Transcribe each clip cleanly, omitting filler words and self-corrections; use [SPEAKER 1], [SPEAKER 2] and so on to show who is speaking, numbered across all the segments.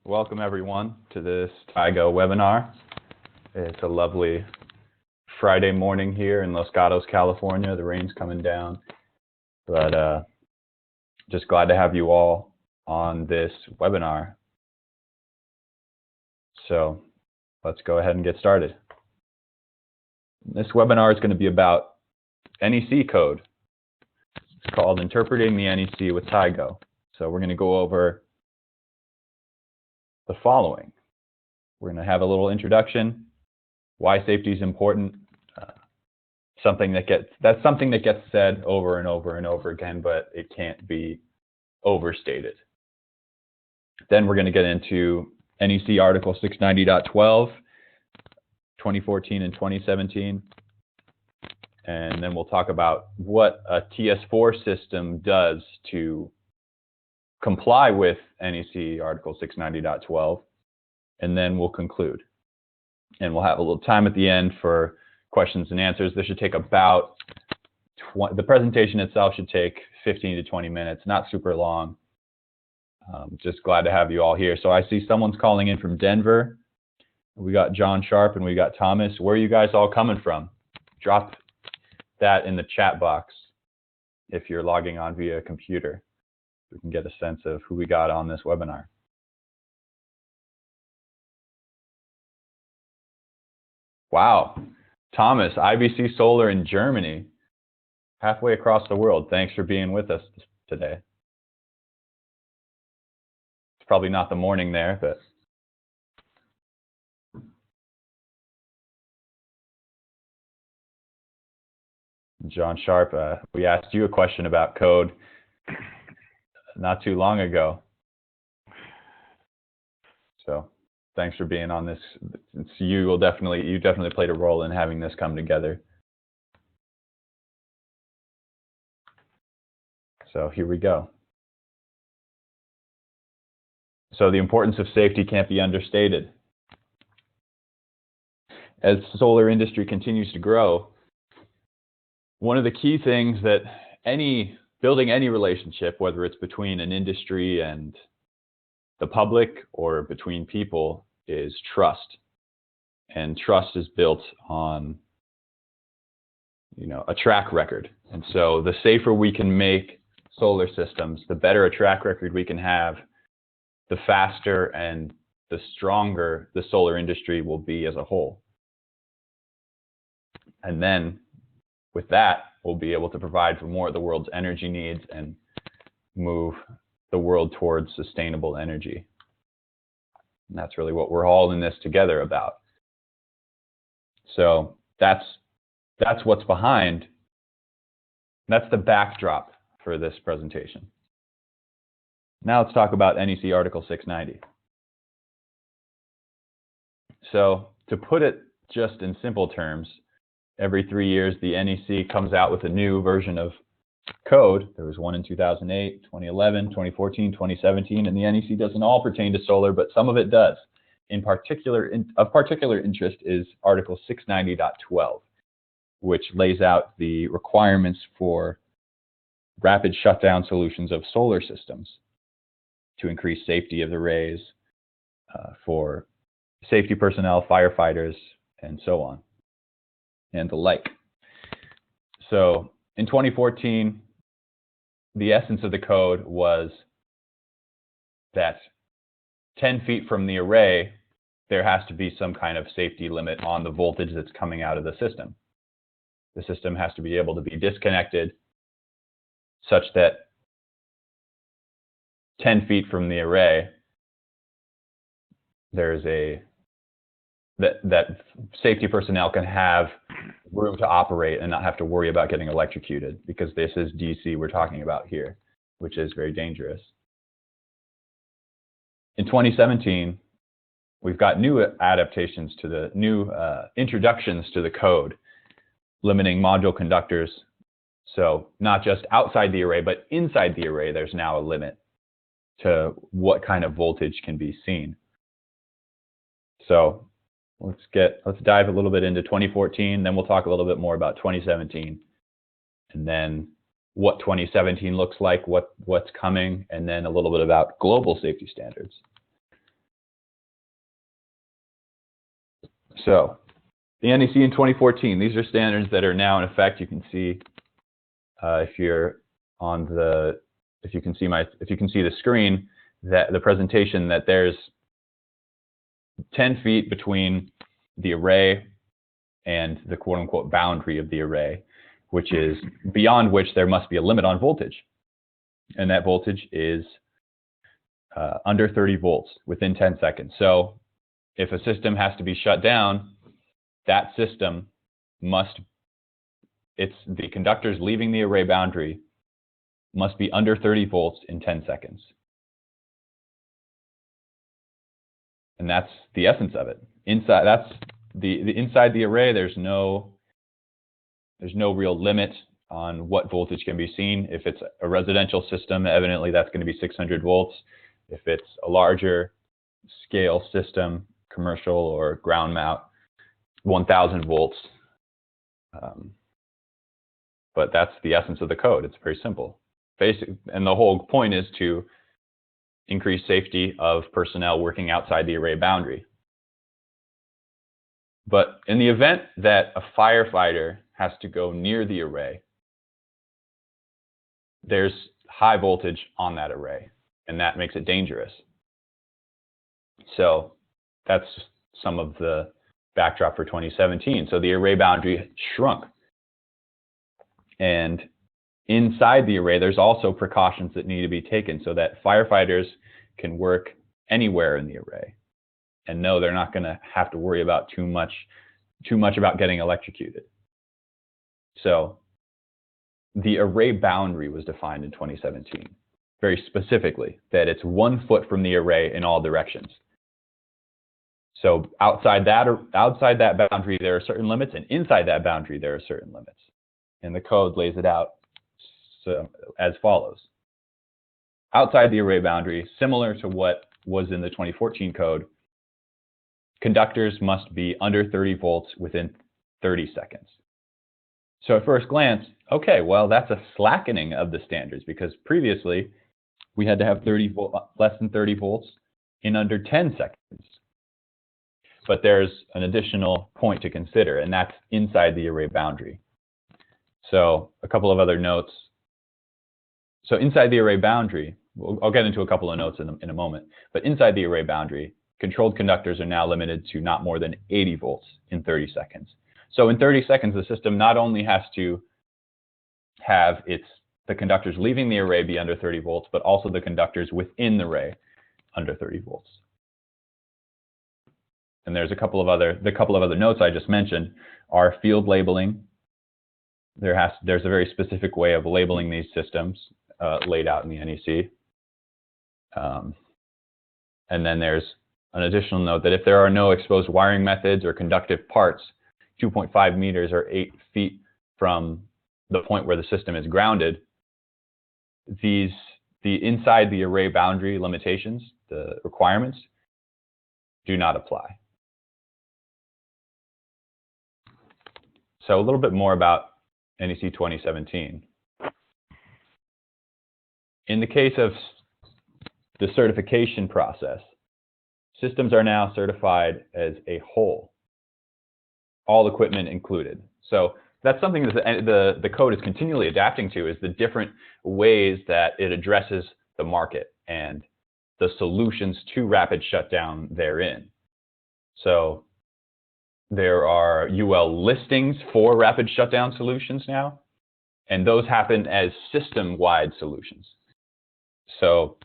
[SPEAKER 1] Welcome everyone to this Tigo webinar. It's a lovely Friday morning here in Los Gatos, California. The rain's coming down, but just glad to have you all on this webinar. So let's go ahead and get started. This webinar is going to be about NEC code. It's called Interpreting the NEC with Tigo. So we're going to go over the following. We're going to have a little introduction, why safety is important, something that gets said over and over and over again, but it can't be overstated. Then we're going to get into NEC Article 690.12, 2014 and 2017, and then we'll talk about what a TS4 system does to comply with NEC Article 690.12, and then we'll conclude. And we'll have a little time at the end for questions and answers. This should take about, the presentation itself should take 15 to 20 minutes, not super long. Just glad to have you all here. So I see someone's calling in from Denver. We got John Sharp and we got Thomas. Where are you guys all coming from? Drop that in the chat box if you're logging on via computer. We can get a sense of who we got on this webinar. Wow, Thomas, IBC Solar in Germany, halfway across the world. Thanks for being with us today. It's probably not the morning there, but John Sharp, we asked you a question about code not too long ago. So thanks for being on this. You definitely played a role in having this come together. So here we go. So the importance of safety can't be understated. As the solar industry continues to grow, one of the key things that building any relationship, whether it's between an industry and the public or between people, is trust. And trust is built on, a track record. And so the safer we can make solar systems, the better a track record we can have, the faster and the stronger the solar industry will be as a whole. And then with that, we'll be able to provide for more of the world's energy needs and move the world towards sustainable energy. And that's really what we're all in this together about. So that's what's behind. That's the backdrop for this presentation. Now let's talk about NEC Article 690. So to put it just in simple terms, every 3 years, the NEC comes out with a new version of code. There was one in 2008, 2011, 2014, 2017, and the NEC doesn't all pertain to solar, but some of it does. Of particular interest is Article 690.12, which lays out the requirements for rapid shutdown solutions of solar systems to increase safety of the arrays for safety personnel, firefighters, and so on, and the like. So in 2014, the essence of the code was that 10 feet from the array, there has to be some kind of safety limit on the voltage that's coming out of the system. The system has to be able to be disconnected such that 10 feet from the array, there's that safety personnel can have room to operate and not have to worry about getting electrocuted, because this is DC we're talking about here, which is very dangerous. In 2017, we've got new adaptations to the new introductions to the code, limiting module conductors. So not just outside the array, but inside the array, there's now a limit to what kind of voltage can be seen. So let's dive a little bit into 2014, then we'll talk a little bit more about 2017, and then what 2017 looks like, what's coming, and then a little bit about global safety standards. So the NEC in 2014, these are standards that are now in effect. You can see if you're on the, if you can see the screen, that the presentation, that there's 10 feet between the array and the quote-unquote boundary of the array, which is beyond which there must be a limit on voltage. And that voltage is under 30 volts within 10 seconds. So if a system has to be shut down, that system must, it's the conductors leaving the array boundary must be under 30 volts in 10 seconds. And that's the essence of it. Inside, that's the inside the array, there's no real limit on what voltage can be seen. If it's a residential system, evidently that's going to be 600 volts. If it's a larger scale system, commercial or ground mount, 1000 volts. But that's the essence of the code. It's very simple. And the whole point is to increase safety of personnel working outside the array boundary. But in the event that a firefighter has to go near the array, there's high voltage on that array, and that makes it dangerous. So that's some of the backdrop for 2017. So the array boundary shrunk. And inside the array, there's also precautions that need to be taken so that firefighters can work anywhere in the array and know they're not going to have to worry about too much about getting electrocuted. So the array boundary was defined in 2017, very specifically, that it's 1 foot from the array in all directions. So outside that boundary, there are certain limits, and inside that boundary, there are certain limits. And the code lays it out as follows. Outside the array boundary, similar to what was in the 2014 code, conductors must be under 30 volts within 30 seconds. So at first glance, okay, well, that's a slackening of the standards, because previously we had to have less than 30 volts in under 10 seconds. But there's an additional point to consider, and that's inside the array boundary. So a couple of other notes. So inside the array boundary, I'll get into a couple of notes in a moment, but inside the array boundary, controlled conductors are now limited to not more than 80 volts in 30 seconds. So in 30 seconds, the system not only has to have the conductors leaving the array be under 30 volts, but also the conductors within the array under 30 volts. And there's the couple of other notes I just mentioned are field labeling. There's a very specific way of labeling these systems laid out in the NEC. And then there's an additional note that if there are no exposed wiring methods or conductive parts 2.5 meters or 8 feet from the point where the system is grounded, the inside the array boundary limitations, the requirements, do not apply. So a little bit more about NEC 2017. In the case of the certification process, systems are now certified as a whole, all equipment included. So that's something that the code is continually adapting to, is the different ways that it addresses the market and the solutions to rapid shutdown therein. So there are UL listings for rapid shutdown solutions now, and those happen as system-wide solutions. So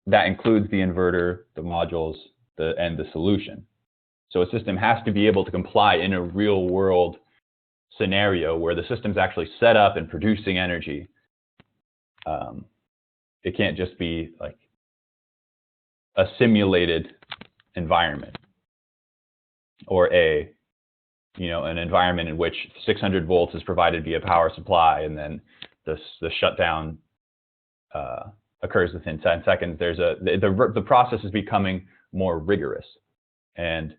[SPEAKER 1] that includes the inverter, the modules, and the solution. So a system has to be able to comply in a real-world scenario where the system's actually set up and producing energy. It can't just be like a simulated environment, or an environment in which 600 volts is provided via power supply, and then the shutdown occurs within 10 seconds. The process is becoming more rigorous. And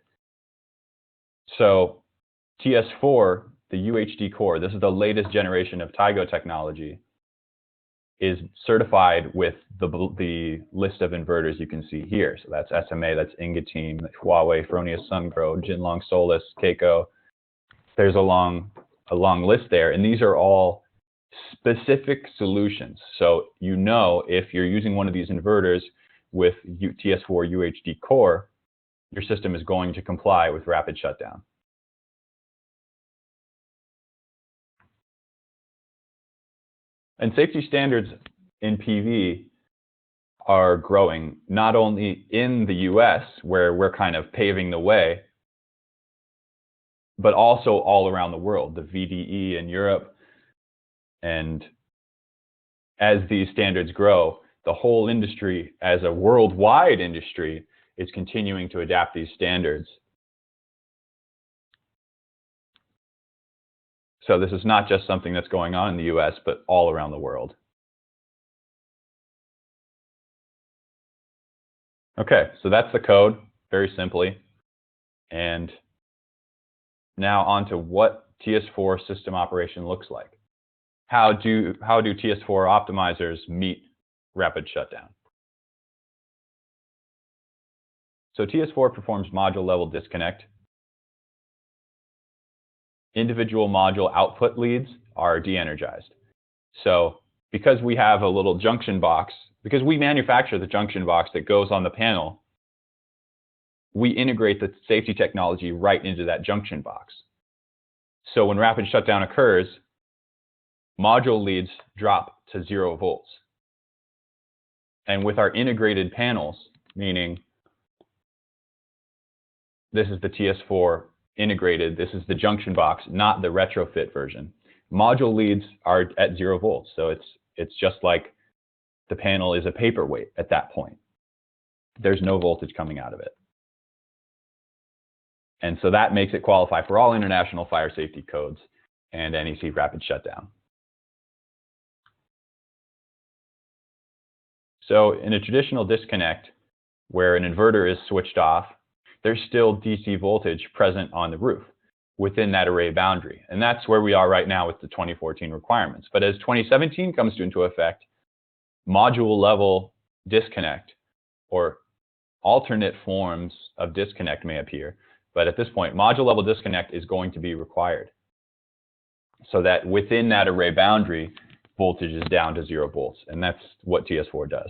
[SPEAKER 1] so TS4, the UHD core, this is the latest generation of Tigo technology. is certified with the list of inverters you can see here. So that's SMA, that's Ingeteam, Huawei, Fronius, Sungrow, Jinlong, Solus, Keiko. There's a long list there, and these are all specific solutions. So you know if you're using one of these inverters with TS4 UHD core, your system is going to comply with rapid shutdown. And safety standards in PV are growing, not only in the US, where we're kind of paving the way, but also all around the world, the VDE in Europe. And as these standards grow, the whole industry, as a worldwide industry, is continuing to adapt these standards. So this is not just something that's going on in the US, but all around the world. Okay, so that's the code, very simply. And now on to what TS4 system operation looks like. How do TS4 optimizers meet rapid shutdown? So TS4 performs module level disconnect. Individual module output leads are de-energized. So because we have a little junction box, because we manufacture the junction box that goes on the panel, we integrate the safety technology right into that junction box. So when rapid shutdown occurs, module leads drop to 0 volts. And with our integrated panels, meaning this is the TS4 integrated, this is the junction box, not the retrofit version. Module leads are at 0 volts, so it's just like the panel is a paperweight at that point. There's no voltage coming out of it. And so that makes it qualify for all international fire safety codes and NEC Rapid Shutdown. So in a traditional disconnect, where an inverter is switched off, there's still DC voltage present on the roof within that array boundary. And that's where we are right now with the 2014 requirements. But as 2017 comes into effect, module level disconnect or alternate forms of disconnect may appear. But at this point, module level disconnect is going to be required so that within that array boundary, voltage is down to 0 volts. And that's what TS4 does.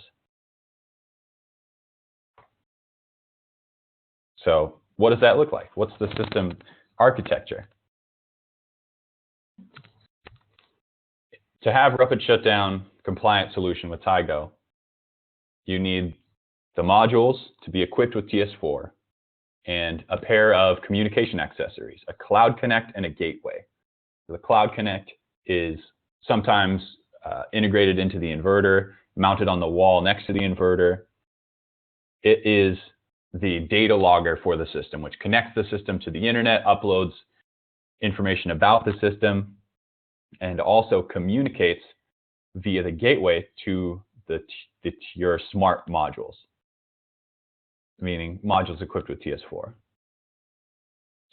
[SPEAKER 1] So what does that look like? What's the system architecture? To have rapid shutdown compliant solution with Tigo, you need the modules to be equipped with TS4 and a pair of communication accessories, a Cloud Connect and a gateway. The Cloud Connect is sometimes integrated into the inverter, mounted on the wall next to the inverter. It is the data logger for the system, which connects the system to the internet, uploads information about the system, and also communicates via the gateway to your smart modules, meaning modules equipped with TS4.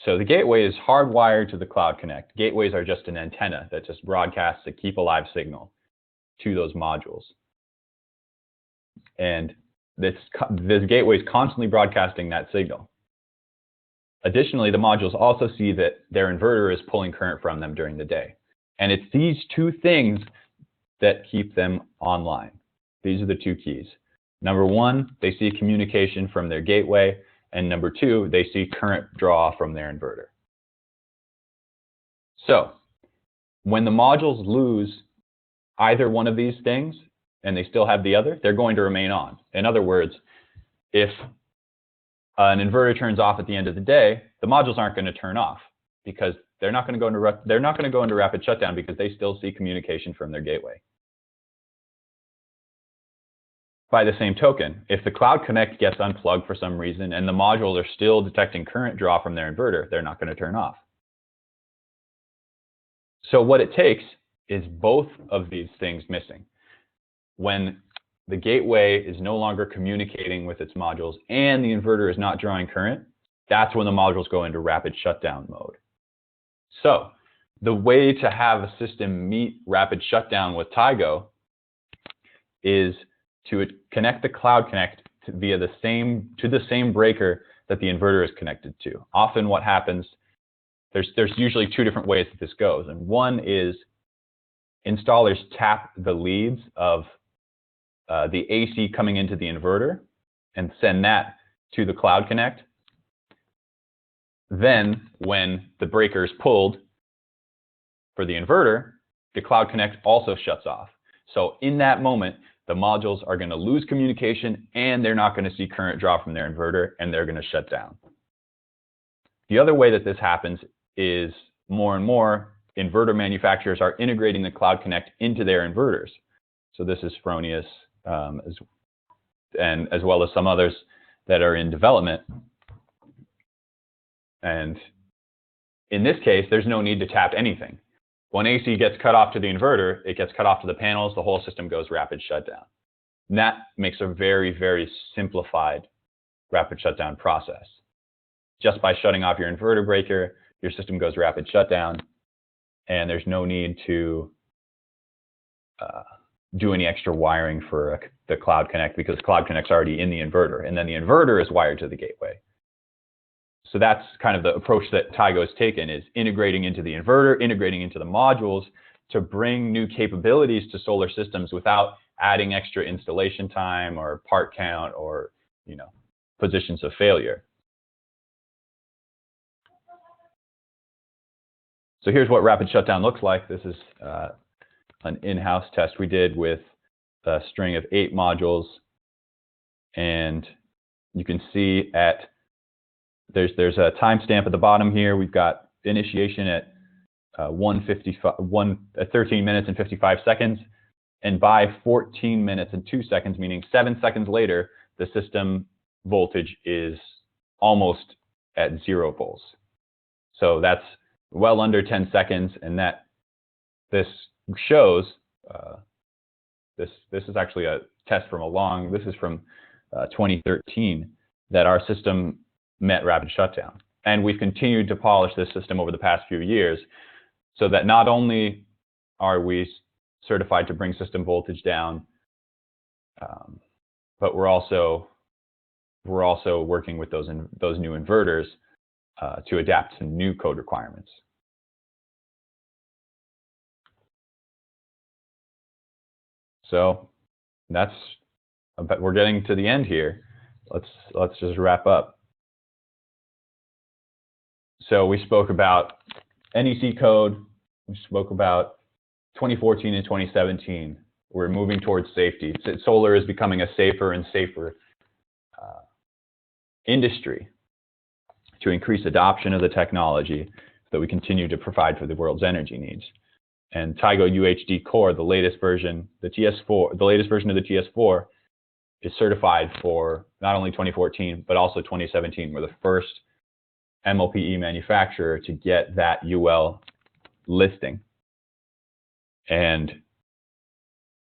[SPEAKER 1] So the gateway is hardwired to the Cloud Connect. Gateways are just an antenna that just broadcasts a keep alive signal to those modules. And this gateway is constantly broadcasting that signal. Additionally, the modules also see that their inverter is pulling current from them during the day. And it's these two things that keep them online. These are the two keys. Number one, they see communication from their gateway. And number two, they see current draw from their inverter. So when the modules lose either one of these things, and they still have the other, they're going to remain on. In other words, if an inverter turns off at the end of the day, the modules aren't going to turn off because they're not going to go into rapid shutdown because they still see communication from their gateway. By the same token, if the Cloud Connect gets unplugged for some reason and the modules are still detecting current draw from their inverter, they're not going to turn off. So what it takes is both of these things missing. When the gateway is no longer communicating with its modules and the inverter is not drawing current, that's when the modules go into rapid shutdown mode. So the way to have a system meet rapid shutdown with Tigo is to connect the Cloud Connect via the same breaker that the inverter is connected to. Often what happens, there's usually two different ways that this goes. And one is installers tap the leads of the AC coming into the inverter and send that to the Cloud Connect. Then when the breaker is pulled for the inverter, the Cloud Connect also shuts off. So in that moment, the modules are going to lose communication and they're not going to see current draw from their inverter and they're going to shut down. The other way that this happens is more and more inverter manufacturers are integrating the Cloud Connect into their inverters. So this is Fronius as well as some others that are in development. And in this case, there's no need to tap anything. When AC gets cut off to the inverter, it gets cut off to the panels, the whole system goes rapid shutdown. And that makes a very, very simplified rapid shutdown process. Just by shutting off your inverter breaker, your system goes rapid shutdown, and there's no need to do any extra wiring for the Cloud Connect because Cloud Connect's already in the inverter, and then the inverter is wired to the gateway. So that's kind of the approach that Tigo has taken, is integrating into the inverter, integrating into the modules to bring new capabilities to solar systems without adding extra installation time or part count or, positions of failure. So here's what rapid shutdown looks like. This is an in-house test we did with a string of 8 modules. And you can see there's a timestamp at the bottom here. We've got initiation at 13 minutes and 55 seconds. And by 14 minutes and 2 seconds, meaning 7 seconds later, the system voltage is almost at 0 volts. So that's well under 10 seconds. And this shows, this is actually a test from this is from 2013, that our system met rapid shutdown. And we've continued to polish this system over the past few years so that not only are we certified to bring system voltage down, but we're also working with those new inverters to adapt to new code requirements. So we're getting to the end here. Let's just wrap up. So we spoke about NEC code, we spoke about 2014 and 2017. We're moving towards safety. Solar is becoming a safer and safer industry to increase adoption of the technology so that we continue to provide for the world's energy needs. And Tigo UHD Core, the latest version, the latest version of the TS4 is certified for not only 2014, but also 2017. We're the first MLPE manufacturer to get that UL listing. And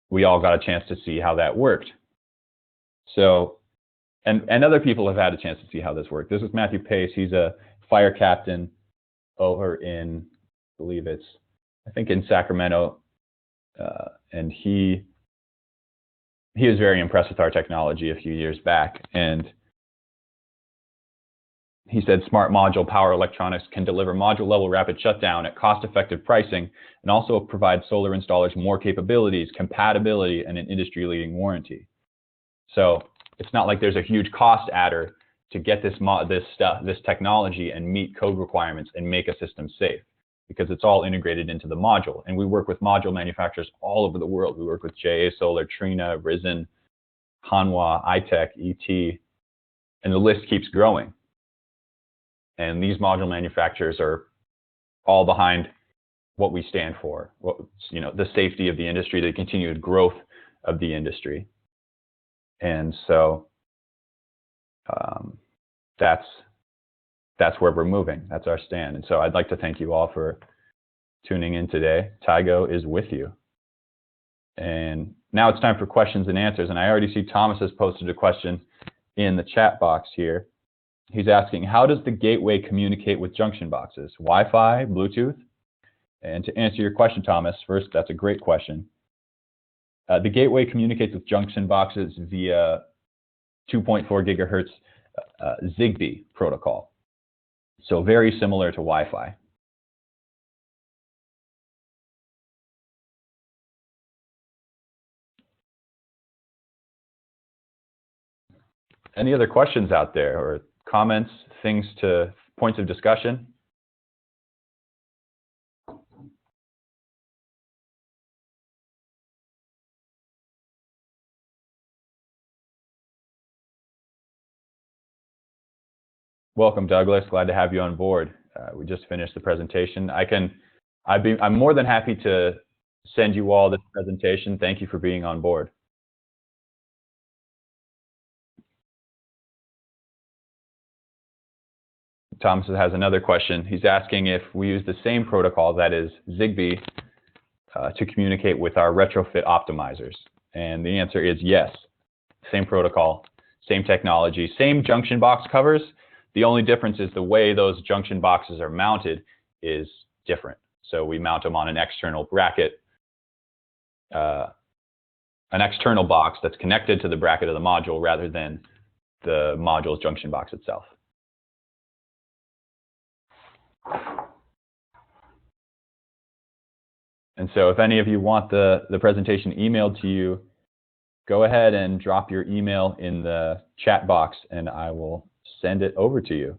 [SPEAKER 1] we all got a chance to see how that worked. So, and other people have had a chance to see how this worked. This is Matthew Pace. He's a fire captain over in, I think in Sacramento. And he was very impressed with our technology a few years back. And he said smart module power electronics can deliver module level rapid shutdown at cost-effective pricing and also provide solar installers more capabilities, compatibility, and an industry-leading warranty. So it's not like there's a huge cost adder to get this technology and meet code requirements and make a system safe, because it's all integrated into the module. And we work with module manufacturers all over the world. We work with JA Solar, Trina, Risen, Hanwha, iTech, ET, and the list keeps growing. And these module manufacturers are all behind what we stand for, the safety of the industry, the continued growth of the industry. And so that's where we're moving. That's our stand. And so I'd like to thank you all for tuning in today. Tigo is with you. And now it's time for questions and answers. And I already see Thomas has posted a question in the chat box here. He's asking, how does the gateway communicate with junction boxes? Wi-Fi, Bluetooth? And to answer your question, Thomas, first, that's a great question. The gateway communicates with junction boxes via 2.4 gigahertz Zigbee protocol. So very similar to Wi-Fi. Any other questions out there, or comments, points of discussion? Welcome, Douglas. Glad to have you on board. We just finished the presentation. I'm more than happy to send you all this presentation. Thank you for being on board. Thomas has another question. He's asking if we use the same protocol, that is Zigbee, to communicate with our retrofit optimizers. And the answer is yes. Same protocol, same technology, same junction box covers. The only difference is the way those junction boxes are mounted is different. So we mount them on an external bracket, an external box that's connected to the bracket of the module rather than the module's junction box itself. And so if any of you want the presentation emailed to you, go ahead and drop your email in the chat box and I will send it over to you.